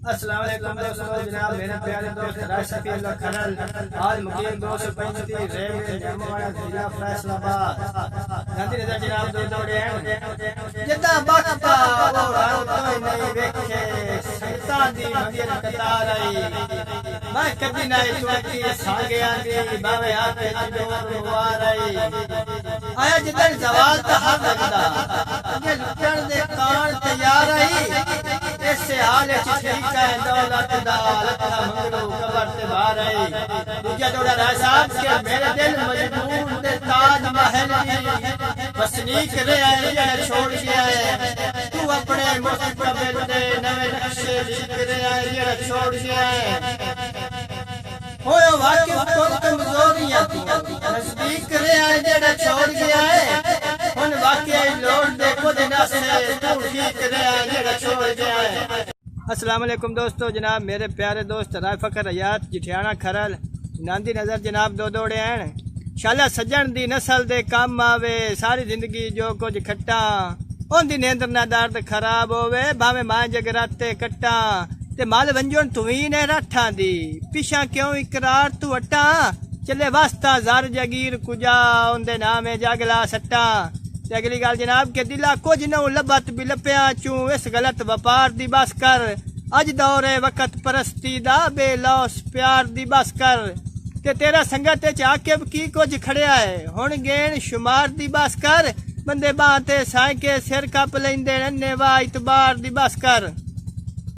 السلام علیکم دوستو، جناب میرے پیارے دوست راشد اللہ کھنل آج مقیم 235 ریلوے جامعہ ضلع فیصل آباد گاندھی نگر جناب دو دوڑے ہیں جدا بختا وہ رنگ کوئی نہیں ویکھے شیطان دی مگر قطار آئی میں کبھی نہیں چوکی سانگے آندی باوے آتے جدور روار آئی آیا جدن زوال تا ہر لگدا یہ لٹن دے کان تیار آئی ایسے حال ٹھیک ہے دولت دالت منگلو قبر تے باہر آئی دوجا دوڑا رائے صاحب کے میرے دل مجبور دے تاج محل دی وسنیک رہے آئے جڑے چھوڑ گیا ہے تو اپنے مستقبل دے نوے نقشے لکھ رہے آئے جڑے چھوڑ گیا ہے ہوئے واقف کو کمزوریاں نزدیک رہے آئے جڑے چھوڑ گیا ہے ان واقعی لوٹ دے خود ناسے تو ٹھیک رہے آئے جڑے چھوڑ گیا ہے۔ السلام علیکم دوستو، جناب میرے پیارے دوست رائے فخر حیات جٹھیانہ کھرل گاندھی نگر جناب دو دوڑے ہیں شالا سجن دی نسل دے کام آوے ساری زندگی جو کچھ کھٹا ان دی نیندر نہ درد خراب ہووے بھاوے ماں جگراتے کٹا تے مال ونجون توی نے راٹھاں دی پیشاں کیوں اقرار تو اٹا چلے واسطہ زار جگیر کجا ان دے نامے جاگلا سٹا تے اگلی گال جناب کے دلا کچھ نہ لبت بھی لپیاں چوں اس غلط وپار دی بس کر اج دورے وقت پرستی دا بے لوس پیار دی بس کر تے تیرا سنگت وچ عاقب کی کچھ کھڑیا ہے ہن گین شمار دی بس کر بندے باں تے سائیں کے سر کپ لیندے ننے وا اعتبار دی بس کر